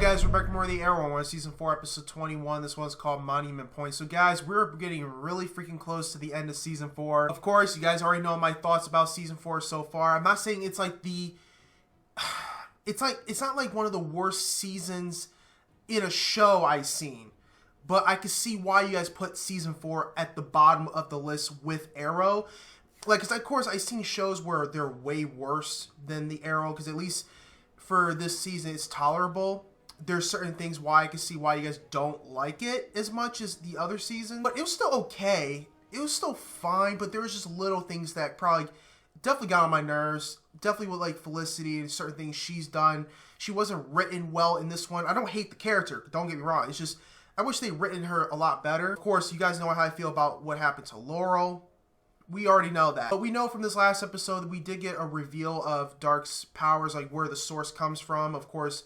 Guys, we're back for more of the Arrow One, Season 4, Episode 21. This one's called Monument Point. So guys, we're getting really freaking close to the end of Season 4. Of course, you guys already know my thoughts about Season 4 so far. I'm not saying it's like the... It's not like one of the worst seasons in a show I've seen. But I can see why you guys put Season 4 at the bottom of the list with Arrow. Like, because of course, I've seen shows where they're way worse than the Arrow. Because at least for this season, it's tolerable. There's certain things why I can see why you guys don't like it as much as the other season. But it was still okay. It was still fine, but there was just little things that probably definitely got on my nerves. Definitely with like Felicity and certain things she's done. She wasn't written well in this one. I don't hate the character. Don't get me wrong. It's just, I wish they'd written her a lot better. Of course, you guys know how I feel about what happened to Laurel. We already know that. But we know from this last episode that we did get a reveal of Dark's powers, like where the source comes from. Of course,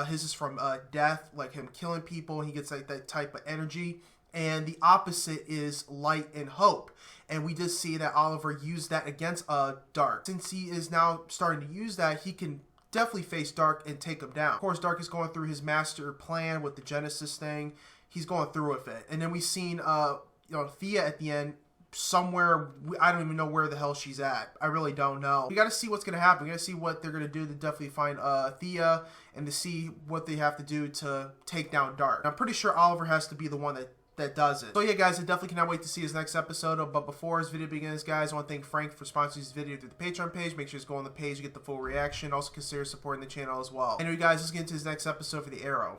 his is from death, like him killing people. He gets like that type of energy. And the opposite is light and hope. And we did see that Oliver used that against Dark. Since he is now starting to use that, he can definitely face Dark and take him down. Of course, Dark is going through his master plan with the Genesis thing. He's going through with it. And then we've seen Thea at the end. Somewhere, I don't even know where the hell she's at. I really don't know. We got to see what's going to happen. We got to see what they're going to do to definitely find Thea and to see what they have to do to take down Dark. I'm pretty sure Oliver has to be the one that does it. So yeah, guys, I definitely cannot wait to see his next episode. But before this video begins, guys, I want to thank Frank for sponsoring this video through the Patreon page. Make sure you go on the page to get the full reaction. Also consider supporting the channel as well. Anyway, guys, let's get into his next episode for the Arrow.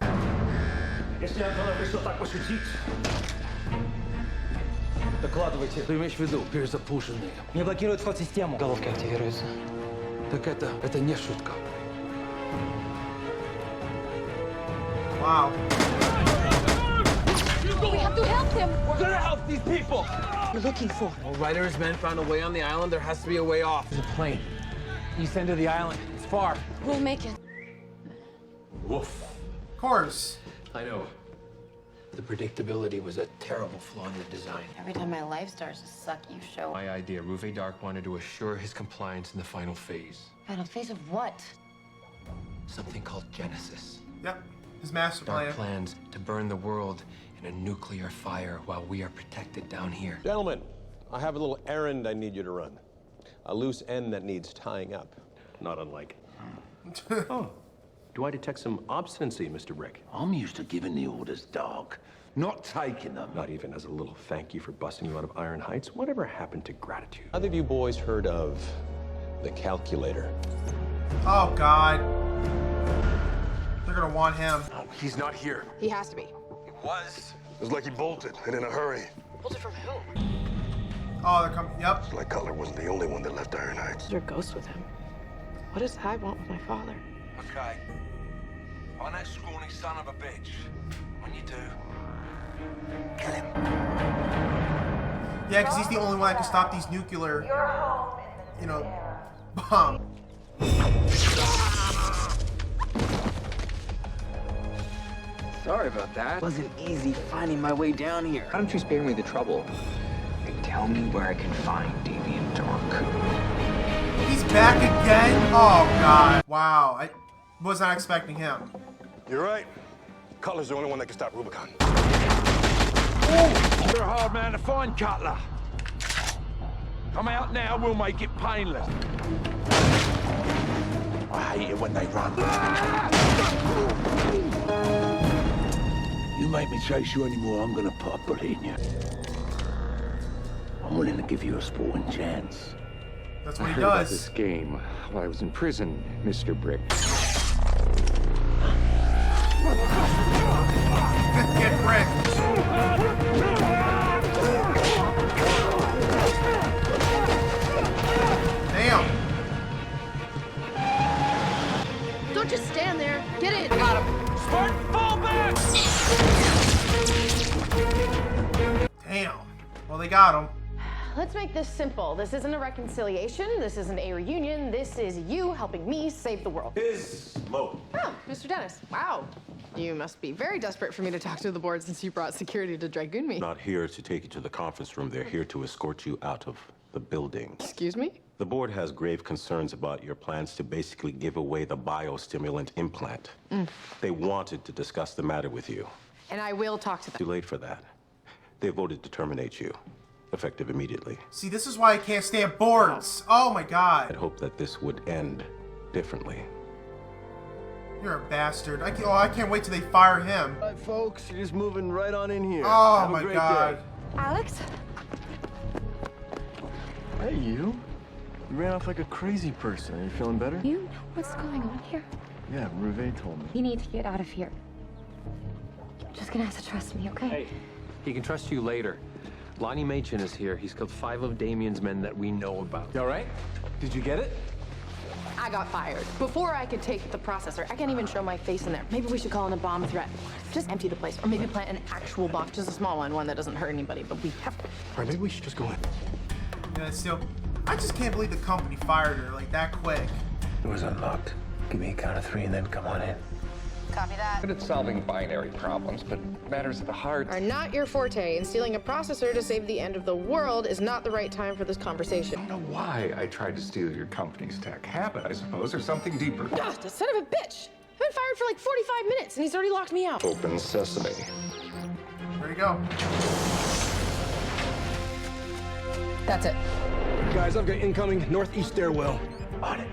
Докладывайте. Что имеешь в виду? Перезапущенные. Не блокирует вход в систему. Головки активируются. Так это не шутка. Wow. We have to help them. We're gonna help these people. We're looking for. Well, Ryder's men found a way on the island. There has to be a way off. There's a plane. East end of the island. It's far. We'll make it. Woof. Of course. I know. The predictability was a terrible flaw in the design. Every time my life starts to suck, you show. My idea, Ruve Dark wanted to assure his compliance in the final phase. Final phase of what? Something called Genesis. Yep. His master plan. Dark plans to burn the world in a nuclear fire while we are protected down here. Gentlemen, I have a little errand I need you to run. A loose end that needs tying up. Not unlike. Oh. Do I detect some obstinacy, Mr. Brick? I'm used to giving the orders, dog, not taking them. Not even as a little thank you for busting you out of Iron Heights? Whatever happened to gratitude? Either of you boys heard of the calculator? Oh, God. They're going to want him. No, he's not here. He has to be. He was. It was like he bolted, and in a hurry. Bolted from who? Oh, they're coming. Yep. It's like Cutler wasn't the only one that left Iron Heights. Is there a ghost with him? What does Hy want with my father? Okay. On that scrawny son of a bitch. When you do, kill him. Yeah, because he's the only one that can stop these nuclear, bombs. Sorry about that. It wasn't easy finding my way down here. Why don't you spare me the trouble and tell me where I can find Deviant Dark? He's back again? Oh, God. Wow. I was not expecting him. You're right. Cutler's the only one that can stop Rubicon. You're a hard man to find, Cutler. Come out now, we'll make it painless. I hate it when they run. You make me chase you anymore, I'm gonna put a bullet in you. I'm willing to give you a sporting chance. That's what he I heard about does. this game while I was in prison, Mr. Brick. Get wrecked. Damn. Don't just stand there. Get in. I got him. Spartan, fall back! Damn. Well, they got him. Let's make this simple. This isn't a reconciliation. This isn't a reunion. This is you helping me save the world. Is Mo. Oh, Mr. Dennis. Wow. You must be very desperate for me to talk to the board since you brought security to Dragoon me. Not here to take you to the conference room. They're here to escort you out of the building. Excuse me? The board has grave concerns about your plans to basically give away the biostimulant implant. They wanted to discuss the matter with you. And I will talk to them. Too late for that. They voted to terminate you, effective immediately. See, this is why I can't stand boards. Oh my god. I'd hope that this would end differently. You're a bastard. I can't wait till they fire him. Hi, folks. You're just moving right on in here. Oh Have a my great god. day. Alex? Hey, you. You ran off like a crazy person. Are you feeling better? You know what's going on here? Yeah, Reve told me. We need to get out of here. You're just gonna have to trust me, okay? Hey, he can trust you later. Lonnie Machin is here. He's killed 5 of Damien's men that we know about. You all right? Did you get it? I got fired. Before I could take the processor, I can't even show my face in there. Maybe we should call in a bomb threat. Just empty the place. Or maybe plant an actual bomb. Just a small one that doesn't hurt anybody, but we have to. All right, maybe we should just go in. Yeah, still, I just can't believe the company fired her like that quick. Door's unlocked. Give me a count of 3 and then come on in. Copy that. Good at solving binary problems, but matters at the heart Are not your forte, and stealing a processor to save the end of the world is not the right time for this conversation. I don't know why I tried to steal your company's tech. Habit, I suppose, or something deeper. Ah, the son of a bitch! I've been fired for like 45 minutes, and he's already locked me out. Open sesame. There you go. That's it. Guys, I've got incoming northeast stairwell. On it.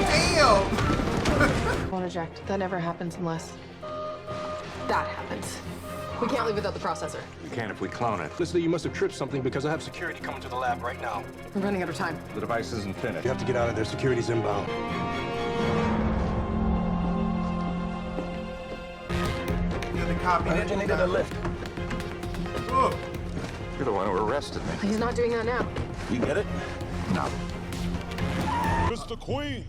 Damn! Won't eject. That never happens unless that happens. We can't leave without the processor. We can if we clone it. Listen, you must have tripped something because I have security coming to the lab right now. We're running out of time. The device isn't finished. You have to get out of there. Security's inbound. Yeah, the copy. I needed a lift. Oh. You're the one who arrested me. He's not doing that now. You get it? No. Mr. Queen!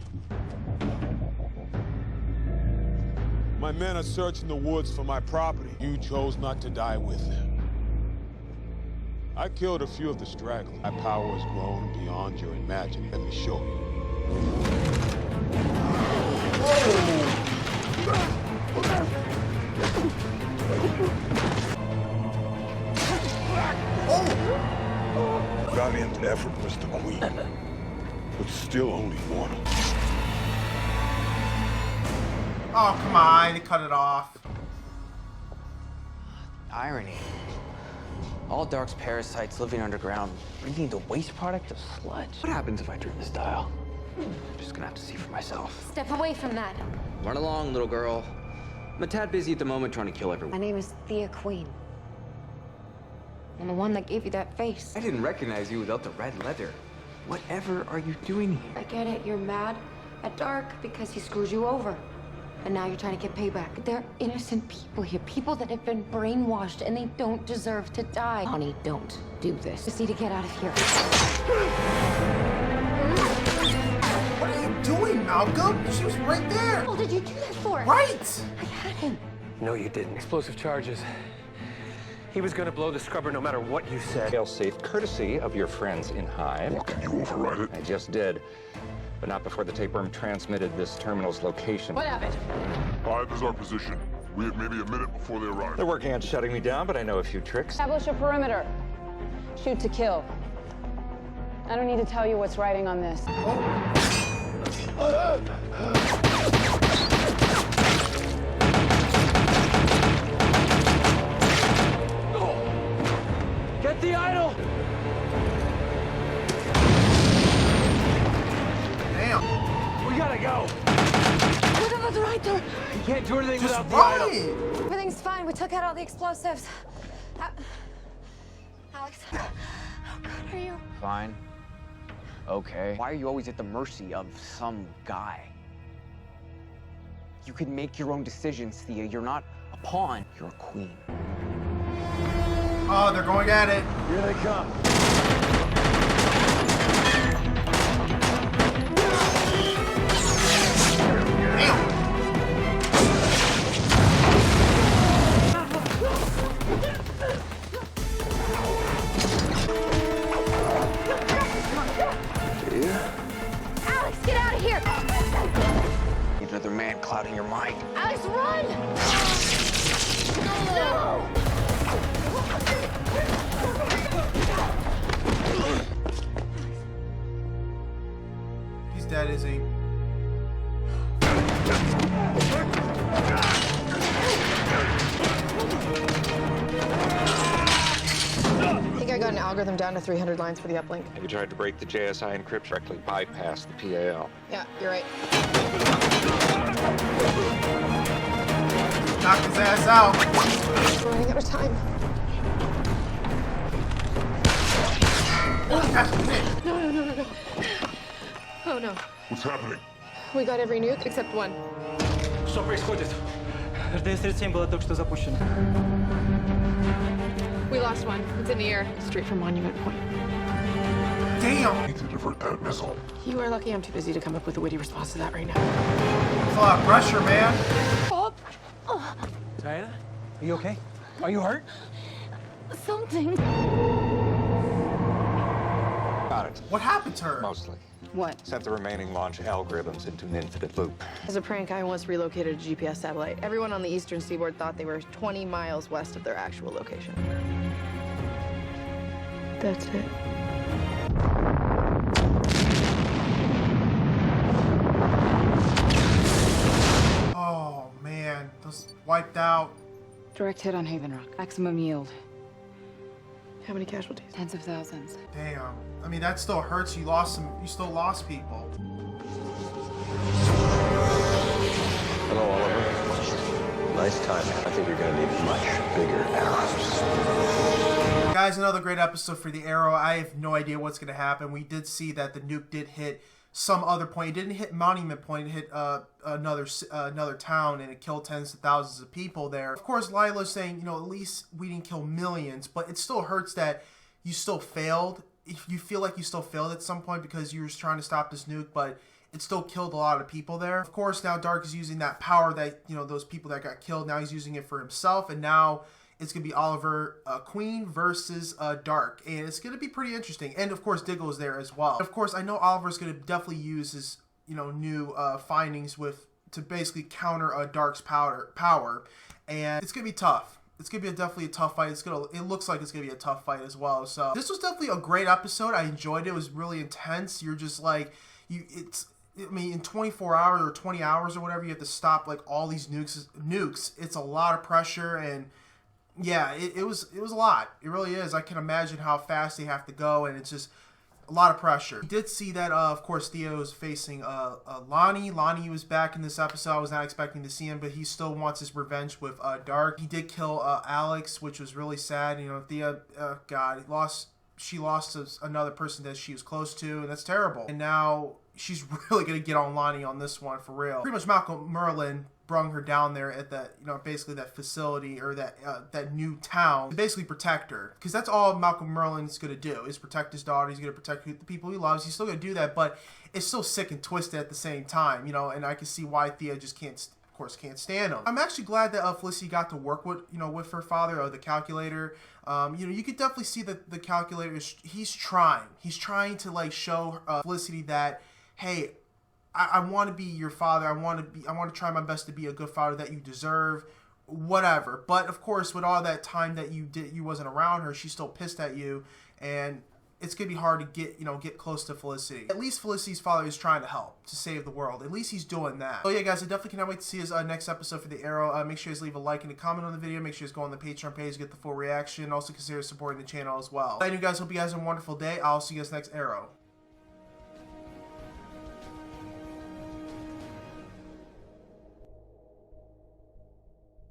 My men are searching the woods for my property. You chose not to die with them. I killed a few of the stragglers. My power has grown beyond your imagining. Let me show you. Valiant effort, Mr. Queen. But still only mortal. Oh, come on. They cut it off. Irony. All Dark's parasites living underground, breathing the waste product of sludge. What happens if I turn this dial? I'm just gonna have to see for myself. Step away from that. Run along, little girl. I'm a tad busy at the moment trying to kill everyone. My name is Thea Queen. I'm the one that gave you that face. I didn't recognize you without the red leather. Whatever are you doing here? I get it. You're mad at Dark because he screwed you over. And now you're trying to get payback. There are innocent people here. People that have been brainwashed and they don't deserve to die. Honey, don't do this. Just need to get out of here. What are you doing, Malcolm? She was right there. What did you do that for? Right. I had him. No, you didn't. Explosive charges. He was gonna blow the scrubber no matter what you said. Fail-safe, courtesy of your friends in Hive. Well, can you override it? I just did, but not before the tapeworm transmitted this terminal's location. What happened? Hive is our position. We have maybe a minute before they arrive. They're working on shutting me down, but I know a few tricks. Establish a perimeter. Shoot to kill. I don't need to tell you what's writing on this. Get the idol! Damn. We gotta go. What about the right door? You can't do anything Just without the run. idol. Everything's fine. We took out all the explosives. Alex, how good are you? Fine. Okay. Why are you always at the mercy of some guy? You can make your own decisions, Thea. You're not a pawn. You're a queen. Oh, they're going at it. Here they come. Alex, get out of here! Another man clouding your mind. Alex, run! He's dead, is he? I think I got an algorithm down to 300 lines for the uplink. Have you tried to break the JSI encryption directly bypass the PAL? Yeah, you're right. Knock his ass out. We're running out of time. No. Oh no. What's happening? We got every nuke except one. Что происходит? РДС-37 была только что запущена. We lost one. It's in the air. Straight from Monument Point. Damn! Need to divert that missile. You are lucky I'm too busy to come up with a witty response to that right now. It's a lot of pressure, man. Diana, are you okay? Are you hurt? Something. Got it. What happened to her? Mostly. What? Set the remaining launch algorithms into an infinite loop. As a prank, I once relocated a GPS satellite. Everyone on the eastern seaboard thought they were 20 miles west of their actual location. That's it. Oh, man. Those wiped out. Direct hit on Haven Rock. Maximum yield. How many casualties? Tens of thousands. Damn. I mean, that still hurts. You lost some. You still lost people. Hello, Oliver. Nice timing. I think you're going to need much bigger arrows. Guys, another great episode for the Arrow. I have no idea what's going to happen. We did see that the nuke did hit some other point. It didn't hit Monument Point. It hit another town, and it killed tens of thousands of people there. Of course, Lila's saying, you know, at least we didn't kill millions, but it still hurts that you still failed. If you feel like you still failed at some point because you were trying to stop this nuke, but it still killed a lot of people there. Of course, now Dark is using that power that, you know, those people that got killed, now he's using it for himself, and now it's going to be Oliver Queen versus Dark, and it's going to be pretty interesting. And, of course, Diggle is there as well. Of course, I know Oliver's going to definitely use his, you know, new findings to basically counter Dark's power, and it's going to be tough. It's going to be definitely a tough fight. It looks like it's going to be a tough fight as well. So this was definitely a great episode. I enjoyed it. It was really intense. You're just like, I mean, in 24 hours or 20 hours or whatever, you have to stop like all these nukes. It's a lot of pressure, and yeah, it was a lot. It really is. I can imagine how fast they have to go, and it's just a lot of pressure. We did see that, of course, Thea was facing Lonnie. Lonnie was back in this episode. I was not expecting to see him, but he still wants his revenge with Dark. He did kill Alex, which was really sad. You know, Thea, God, she lost another person that she was close to, and that's terrible. And now she's really going to get on Lonnie on this one, for real. Pretty much Malcolm Merlin brung her down there at that, you know, basically that facility or that new town to basically protect her, because that's all Malcolm Merlin's gonna do is protect his daughter. He's gonna protect the people he loves. He's still gonna do that, but it's so sick and twisted at the same time, you know. And I can see why Thea just can't stand him. I'm actually glad that Felicity got to work with her father, the calculator. You know, you could definitely see that the calculator he's trying to like show Felicity that, hey, I want to be your father. I want to try my best to be a good father that you deserve, whatever. But of course, with all that time that you wasn't around her, she's still pissed at you, and it's gonna be hard to get close to Felicity. At least Felicity's father is trying to help to save the world. At least he's doing that. So yeah, guys, I definitely cannot wait to see his next episode for the Arrow. Make sure you guys leave a like and a comment on the video. Make sure you guys go on the Patreon page to get the full reaction. Also consider supporting the channel as well. Anyway, guys, hope you guys have a wonderful day. I'll see you guys next Arrow.